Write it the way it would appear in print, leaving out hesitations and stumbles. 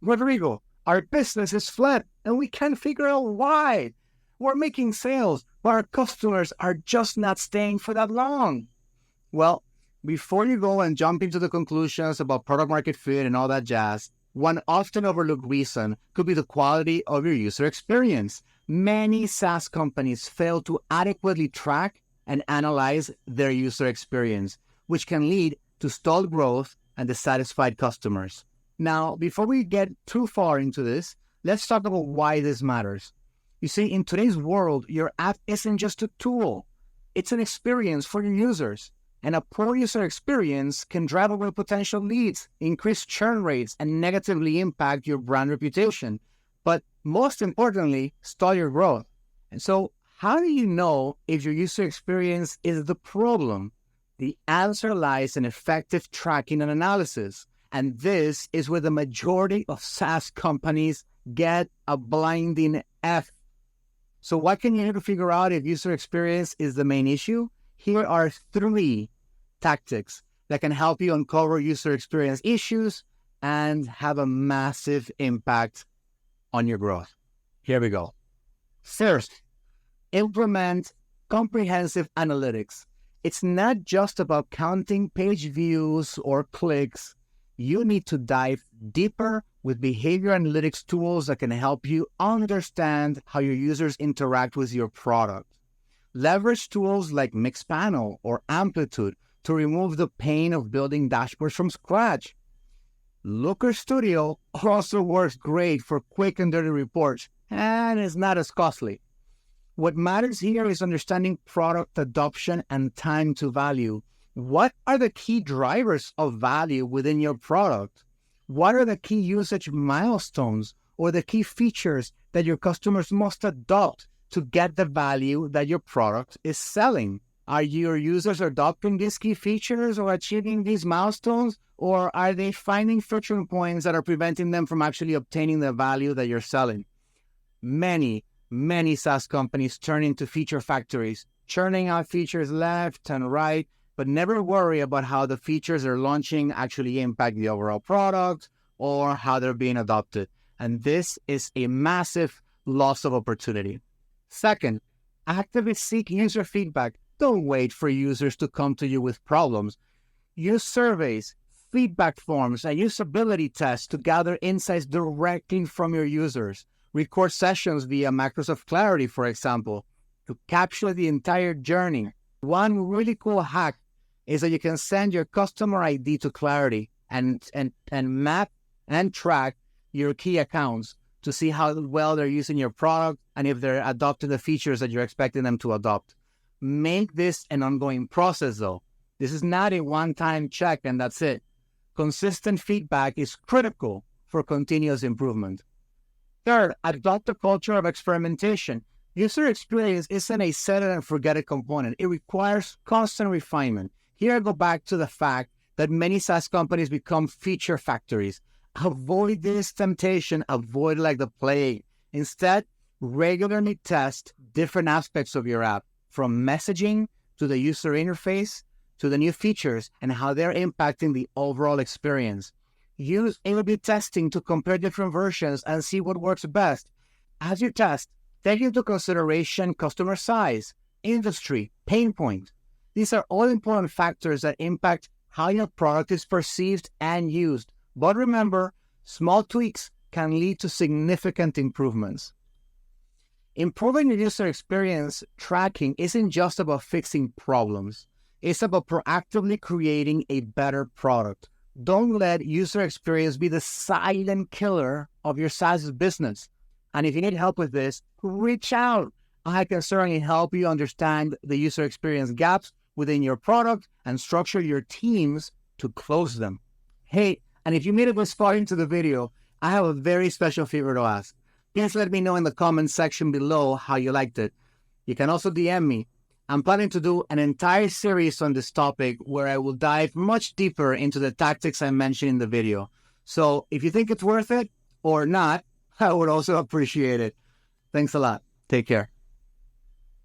Rodrigo, our business is flat and we can't figure out why. We're making sales, but our customers are just not staying for that long. Well, before you go and jump into the conclusions about product market fit and all that jazz, one often overlooked reason could be the quality of your user experience. Many SaaS companies fail to adequately track and analyze their user experience, which can lead to stalled growth and dissatisfied customers. Now, before we get too far into this, let's talk about why this matters. You see, in today's world, your app isn't just a tool. It's an experience for your users. And a poor user experience can drive away potential leads, increase churn rates, and negatively impact your brand reputation. But most importantly, stall your growth. And so, how do you know if your user experience is the problem? The answer lies in effective tracking and analysis. And this is where the majority of SaaS companies get a blinding F. So what can you do to figure out if user experience is the main issue? Here are 3 tactics that can help you uncover user experience issues and have a massive impact on your growth. Here we go. First, implement comprehensive analytics. It's not just about counting page views or clicks. You need to dive deeper with behavior analytics tools that can help you understand how your users interact with your product. Leverage tools like Mixpanel or Amplitude to remove the pain of building dashboards from scratch. Looker Studio also works great for quick and dirty reports and is not as costly. What matters here is understanding product adoption and time to value. What are the key drivers of value within your product? What are the key usage milestones or the key features that your customers must adopt to get the value that your product is selling? Are your users adopting these key features or achieving these milestones, or are they finding friction points that are preventing them from actually obtaining the value that you're selling? Many SaaS companies turn into feature factories, churning out features left and right, but never worry about how the features they're launching actually impact the overall product or how they're being adopted. And this is a massive loss of opportunity. Second, actively seek user feedback. Don't wait for users to come to you with problems. Use surveys, feedback forms, and usability tests to gather insights directly from your users. Record sessions via Microsoft Clarity, for example, to capture the entire journey. One really cool hack is that you can send your customer ID to Clarity and map and track your key accounts to see how well they're using your product and if they're adopting the features that you're expecting them to adopt. Make this an ongoing process, though. This is not a one-time check and that's it. Consistent feedback is critical for continuous improvement. Third, adopt a culture of experimentation. User experience isn't a set-it-and-forget-it component. It requires constant refinement. Here I go back to the fact that many SaaS companies become feature factories. Avoid this temptation. Avoid it like the plague. Instead, regularly test different aspects of your app, from messaging to the user interface to the new features and how they're impacting the overall experience. Use A/B testing to compare different versions and see what works best. As you test, take into consideration customer size, industry, pain point. These are all important factors that impact how your product is perceived and used. But remember, small tweaks can lead to significant improvements. Improving your user experience tracking isn't just about fixing problems. It's about proactively creating a better product. Don't let user experience be the silent killer of your SaaS business. And if you need help with this, reach out. I can certainly help you understand the user experience gaps within your product and structure your teams to close them. Hey, and if you made it this far into the video, I have a very special favor to ask. Please let me know in the comments section below how you liked it. You can also DM me. I'm planning to do an entire series on this topic where I will dive much deeper into the tactics I mentioned in the video. So if you think it's worth it or not, I would also appreciate it. Thanks a lot. Take care.